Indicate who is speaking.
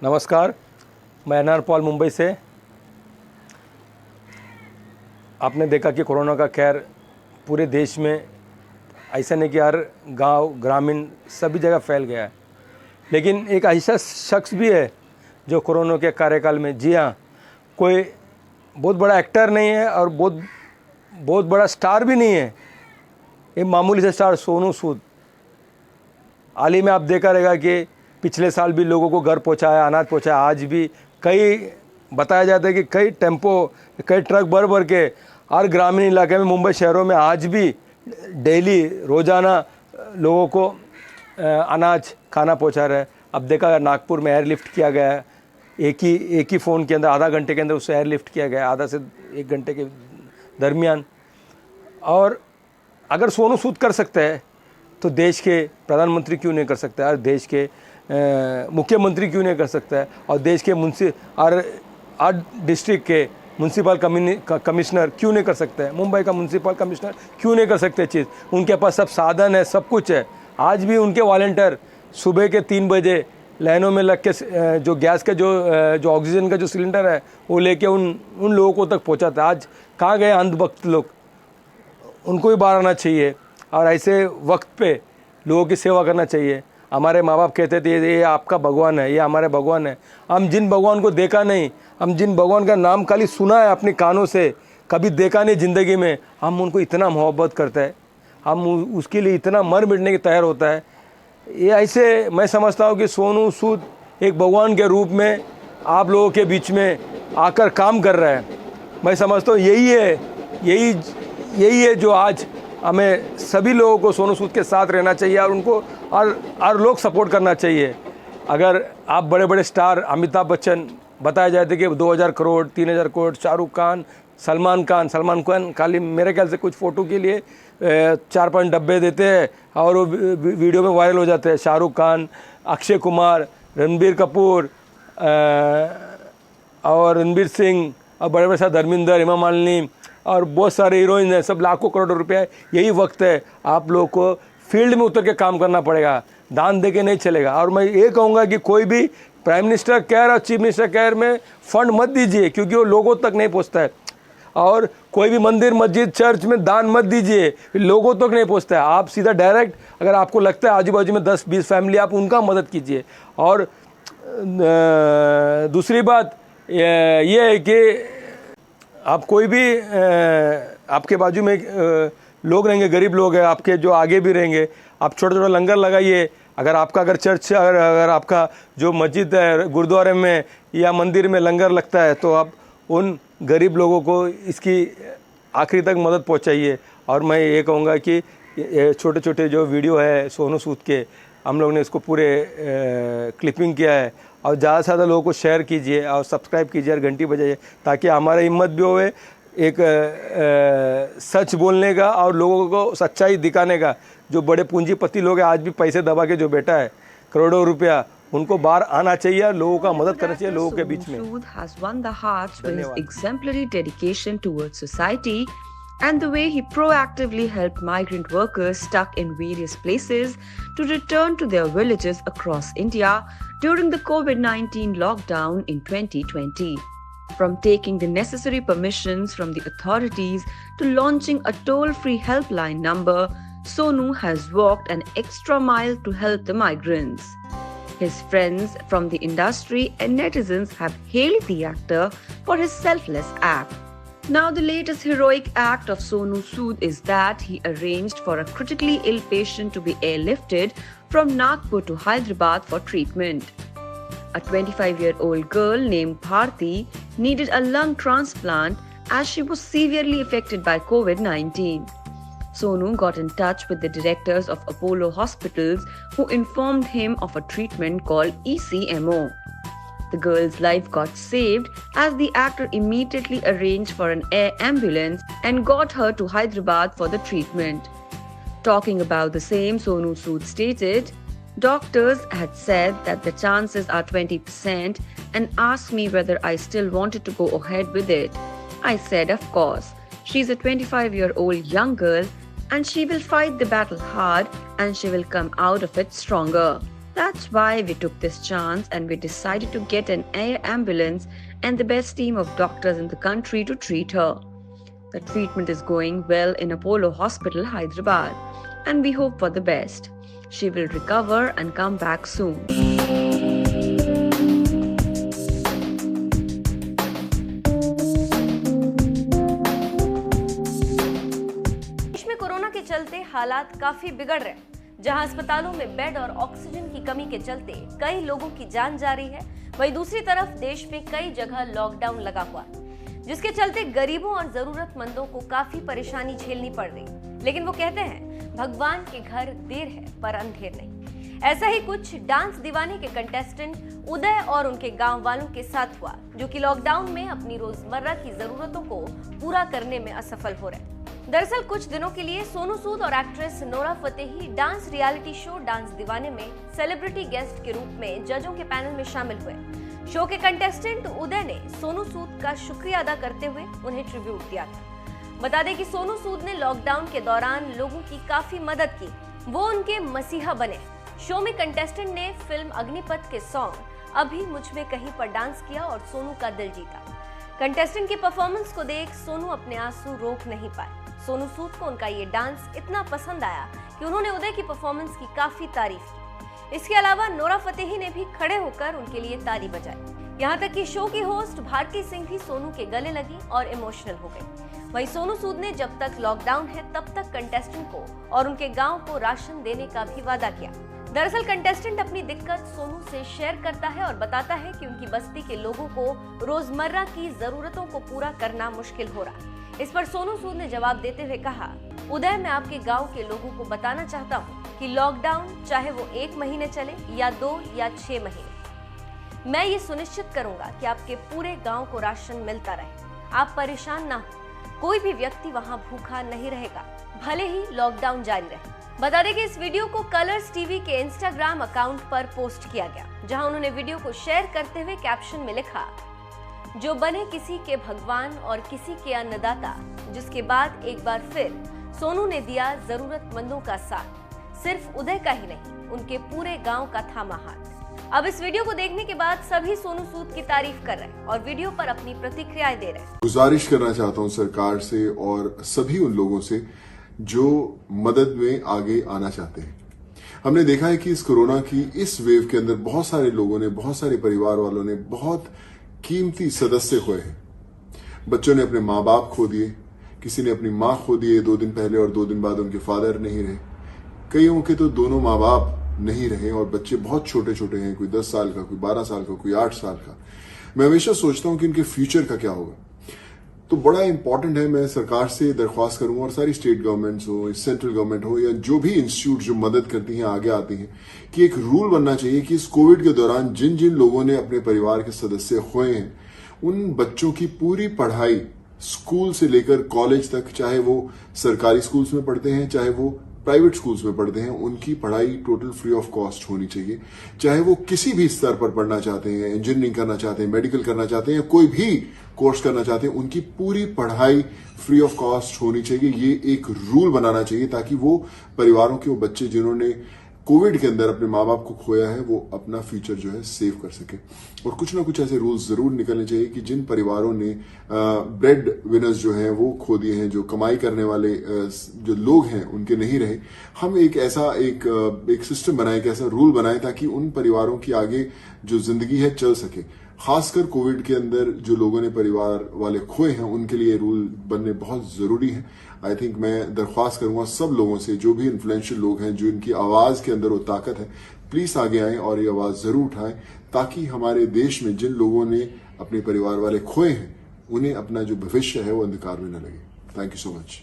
Speaker 1: नमस्कार, मैं NR Paul Mumbai से। आपने देखा कि कोरोना का कहर पूरे देश में, ऐसा नहीं कि हर गांव ग्रामीण सभी जगह फैल गया है, लेकिन एक ऐसा शख्स भी है जो कोरोना के कार्यकाल में, जी हाँ, कोई बहुत बड़ा एक्टर नहीं है और बहुत बड़ा स्टार भी नहीं है, ये मामूली से स्टार सोनू सूद। हाल ही में आप देखा रहेगा कि पिछले साल भी लोगों को घर पहुंचाया, अनाज पहुंचाया। आज भी कई बताया जाता है कि कई टेम्पो, कई ट्रक भर भर के हर ग्रामीण इलाके में, मुंबई शहरों में आज भी डेली रोज़ाना लोगों को अनाज खाना पहुंचा रहा है। अब देखा नागपुर में एयरलिफ्ट किया गया है, एक ही फ़ोन के अंदर आधा घंटे के अंदर उससे एयरलिफ्ट किया गया, आधा से एक घंटे के दरमियान। और अगर सोनू सूद कर सकते हैं तो देश के प्रधानमंत्री क्यों नहीं कर सकते, और देश के मुख्यमंत्री क्यों नहीं कर सकता है, और देश के हर डिस्ट्रिक्ट के म्यूनसिपल कमिश्नर क्यों नहीं कर सकते हैं, मुंबई का म्यूनसिपल कमिश्नर क्यों नहीं कर सकते चीज़। उनके पास सब साधन है, सब कुछ है। आज भी उनके वॉलंटियर सुबह के 3 बजे लाइनों में लग के जो गैस का जो ऑक्सीजन का जो सिलेंडर है वो लेके उन लोगों को तक पहुँचाता है। आज कहाँ गए अंधभक्त लोग, उनको भी बाहर आना चाहिए और ऐसे वक्त पे लोगों की सेवा करना चाहिए। हमारे माँ बाप कहते थे ये आपका भगवान है, ये हमारे भगवान है। हम जिन भगवान को देखा नहीं, हम जिन भगवान का नाम खाली सुना है अपने कानों से, कभी देखा नहीं ज़िंदगी में, हम उनको इतना मोहब्बत करते हैं, हम उसके लिए इतना मर मिटने की तैयार होता है। ये ऐसे मैं समझता हूँ कि सोनू सूद एक भगवान के रूप में आप लोगों के बीच में आकर काम कर रहा है। मैं समझता हूँ यही है जो आज हमें सभी लोगों को सोनू सूद के साथ रहना चाहिए और उनको और लोग सपोर्ट करना चाहिए। अगर आप बड़े बड़े स्टार अमिताभ बच्चन बताया जाए थे कि 2000 करोड़ 3000 करोड़, शाहरुख खान, सलमान खान खाली मेरे ख्याल से कुछ फ़ोटो के लिए 4-5 डब्बे देते हैं और वो वीडियो में वायरल हो जाते हैं। शाहरुख खान, अक्षय कुमार, रणबीर कपूर और रणबीर सिंह और बड़े बड़े साथ धर्मेंद्र, हेमा मालिनी और बहुत सारे हीरोइन हैं, सब लाखों करोड़ों रुपए है। यही वक्त है आप लोगों को फील्ड में उतर के काम करना पड़ेगा, दान दे के नहीं चलेगा। और मैं ये कहूँगा कि कोई भी प्राइम मिनिस्टर केयर और चीफ मिनिस्टर केयर में फ़ंड मत दीजिए, क्योंकि वो लोगों तक नहीं पहुँचता है। और कोई भी मंदिर, मस्जिद, चर्च में दान मत दीजिए, लोगों तक नहीं पहुँचता है। आप सीधा डायरेक्ट, अगर आपको लगता है आजू बाजू में 10-20 फैमिली, आप उनका मदद कीजिए। और दूसरी बात ये है कि आप कोई भी आपके बाजू में लोग रहेंगे, गरीब लोग हैं आपके जो आगे भी रहेंगे, आप छोटा छोटा लंगर लगाइए। अगर चर्च, अगर आपका जो मस्जिद है, गुरुद्वारे में या मंदिर में लंगर लगता है, तो आप उन गरीब लोगों को इसकी आखिरी तक मदद पहुंचाइए। और मैं ये कहूँगा कि छोटे छोटे जो वीडियो है सोनू सूद के, हम लोग ने इसको पूरे क्लिपिंग किया है, और ज़्यादा से ज़्यादा लोगों को शेयर कीजिए और सब्सक्राइब कीजिए और घंटी बजाइए, ताकि हमारा हिम्मत भी होवे एक सच बोलने का और लोगों को सच्चाई दिखाने का। जो बड़े पूंजीपति लोग हैं, आज भी पैसे दबा के जो बैठा है करोड़ों रुपया, उनको बाहर आना चाहिए, लोगों का मदद करना चाहिए लोगों के बीच में।
Speaker 2: Sood has won the hearts with his exemplary dedication towards society and the way he proactively helped migrant workers stuck in various places to return to their villages across India during the COVID-19 lockdown in 2020. From taking the necessary permissions from the authorities to launching a toll-free helpline number, Sonu has walked an extra mile to help the migrants. His friends from the industry and netizens have hailed the actor for his selfless act. Now, the latest heroic act of Sonu Sood is that he arranged for a critically ill patient to be airlifted from Nagpur to Hyderabad for treatment. A 25-year-old girl named Bharti needed a lung transplant as she was severely affected by COVID-19. Sonu got in touch with the directors of Apollo hospitals, who informed him of a treatment called ECMO. The girl's life got saved as the actor immediately arranged for an air ambulance and got her to Hyderabad for the treatment. Talking about the same, Sonu Sood stated, "Doctors had said that the chances are 20% and asked me whether I still wanted to go ahead with it. I said, of course. She's a 25-year-old young girl and she will fight the battle hard and she will come out of it stronger." That's why we took this chance and we decided to get an air ambulance and the best team of doctors in the country to treat her. The treatment is going well in Apollo Hospital, Hyderabad, and we hope for the best. She will recover and come back soon.
Speaker 3: देश में corona के चलते हालात काफी बिगड़ रहे हैं। जहां अस्पतालों में बेड और ऑक्सीजन की कमी के चलते कई लोगों की जान जा रही है, वहीं दूसरी तरफ देश में कई जगह लॉकडाउन लगा हुआ है, जिसके चलते गरीबों और जरूरतमंदों को काफी परेशानी झेलनी पड़ रही। लेकिन वो कहते हैं, भगवान के घर देर है पर अंधेर नहीं। ऐसा ही कुछ डांस दीवाने के कंटेस्टेंट उदय और उनके गांव वालों के साथ हुआ, जो कि लॉकडाउन में अपनी रोजमर्रा की जरूरतों को पूरा करने में असफल हो रहे। दरअसल कुछ दिनों के लिए सोनू सूद और actress Nora Fatehi dance reality show dance दीवाने में सेलिब्रिटी गेस्ट के रूप में जजों के पैनल में शामिल हुए। शो के कंटेस्टेंट उदय ने सोनू सूद का शुक्रिया अदा करते हुए उन्हें ट्रिब्यूट दिया था। बता दें कि सोनू सूद ने लॉकडाउन के दौरान लोगों की काफी मदद की, वो उनके मसीहा बने। शो में कंटेस्टेंट ने फिल्म अग्निपथ के सॉन्ग अभी मुझ में कहीं पर डांस किया और सोनू का दिल जीता। कंटेस्टेंट की परफॉर्मेंस को देख सोनू अपने आंसू रोक नहीं पाए। सोनू सूद को उनका ये डांस इतना पसंद आया कि उन्होंने उदय की परफॉर्मेंस की काफी तारीफ की। इसके अलावा नोरा फतेही ने भी खड़े होकर उनके लिए ताली बजाई। यहाँ तक कि शो की होस्ट भारती सिंह भी सोनू के गले लगी और इमोशनल हो गई। वहीं सोनू सूद ने जब तक लॉकडाउन है तब तक कंटेस्टेंट को और उनके गांव को राशन देने का भी वादा किया। दरअसल कंटेस्टेंट अपनी दिक्कत सोनू से शेयर करता है और बताता है कि उनकी बस्ती के लोगों को रोजमर्रा की जरूरतों को पूरा करना मुश्किल हो रहा है। इस पर सोनू सूद ने जवाब देते हुए कहा, उदय, मैं आपके गांव के लोगों को बताना चाहता हूं कि लॉकडाउन चाहे वो 1 महीने चले या 2 या 6 महीने, मैं ये सुनिश्चित करूंगा कि आपके पूरे गांव को राशन मिलता रहे। आप परेशान ना हो, कोई भी व्यक्ति वहां भूखा नहीं रहेगा, भले ही लॉकडाउन जारी रहे। बता दें कि इस वीडियो को कलर्स टीवी के इंस्टाग्राम अकाउंट पर पोस्ट किया गया, जहां उन्होंने वीडियो को शेयर करते हुए कैप्शन में लिखा, जो बने किसी के भगवान और किसी के अन्नदाता, जिसके बाद एक बार फिर सोनू ने दिया जरूरतमंदों का साथ। सिर्फ उदय का ही नहीं, उनके पूरे गांव का थामा हाथ। अब इस वीडियो को देखने के बाद सभी सोनू सूद की तारीफ कर रहे हैं और वीडियो पर अपनी प्रतिक्रियाएं दे रहे हैं।
Speaker 4: गुजारिश करना चाहता हूं सरकार से और सभी उन लोगों से जो मदद में आगे आना चाहते हैं। हमने देखा है कि इस कोरोना की इस वेव के अंदर बहुत सारे लोगों ने, बहुत सारे परिवार वालों ने बहुत कीमती सदस्य खोए हैं। बच्चों ने अपने माँ बाप खो दिए, किसी ने अपनी माँ खो दिए 2 दिन पहले और 2 दिन बाद उनके फादर नहीं रहे। कईयों के तो दोनों माँ बाप नहीं रहे और बच्चे बहुत छोटे छोटे हैं, कोई 10 साल का, कोई 12 साल का, कोई 8 साल का। मैं हमेशा सोचता हूं कि इनके फ्यूचर का क्या होगा। तो बड़ा इंपॉर्टेंट है, मैं सरकार से दरख्वास्त करूंगा और सारी स्टेट गवर्नमेंट्स हो, सेंट्रल गवर्नमेंट हो या जो भी इंस्टीट्यूट जो मदद करती हैं, आगे आती हैं, कि एक रूल बनना चाहिए कि इस कोविड के दौरान जिन जिन लोगों ने अपने परिवार के सदस्य खोए हैं, उन बच्चों की पूरी पढ़ाई स्कूल से लेकर कॉलेज तक, चाहे वो सरकारी स्कूल्स में पढ़ते हैं चाहे वो प्राइवेट स्कूल्स में पढ़ते हैं, उनकी पढ़ाई टोटल फ्री ऑफ कॉस्ट होनी चाहिए। चाहे वो किसी भी स्तर पर पढ़ना चाहते हैं, इंजीनियरिंग करना चाहते हैं, मेडिकल करना चाहते हैं या कोई भी कोर्स करना चाहते हैं, उनकी पूरी पढ़ाई फ्री ऑफ कॉस्ट होनी चाहिए। ये एक रूल बनाना चाहिए ताकि वो परिवारों के वो बच्चे जिन्होंने कोविड के अंदर अपने माँ बाप को खोया है, वो अपना फ्यूचर जो है सेव कर सके। और कुछ ना कुछ ऐसे रूल्स जरूर निकलने चाहिए कि जिन परिवारों ने ब्रेड विनर्स जो हैं वो खो दिए हैं, जो कमाई करने वाले जो लोग हैं उनके नहीं रहे, हम एक ऐसा एक सिस्टम बनाएं, एक ऐसा रूल बनाएं ताकि उन परिवारों की आगे जो जिंदगी है चल सके। खासकर कोविड के अंदर जो लोगों ने परिवार वाले खोए हैं, उनके लिए रूल बनने बहुत जरूरी है। आई थिंक मैं दरख्वास्त करूंगा सब लोगों से, जो भी इन्फ्लुएंशियल लोग हैं, जो इनकी आवाज के अंदर वो ताकत है, प्लीज आगे आएं और ये आवाज जरूर उठाएं ताकि हमारे देश में जिन लोगों ने अपने परिवार वाले खोए हैं, उन्हें अपना जो भविष्य है वो अंधकार में न लगे। Thank you so much.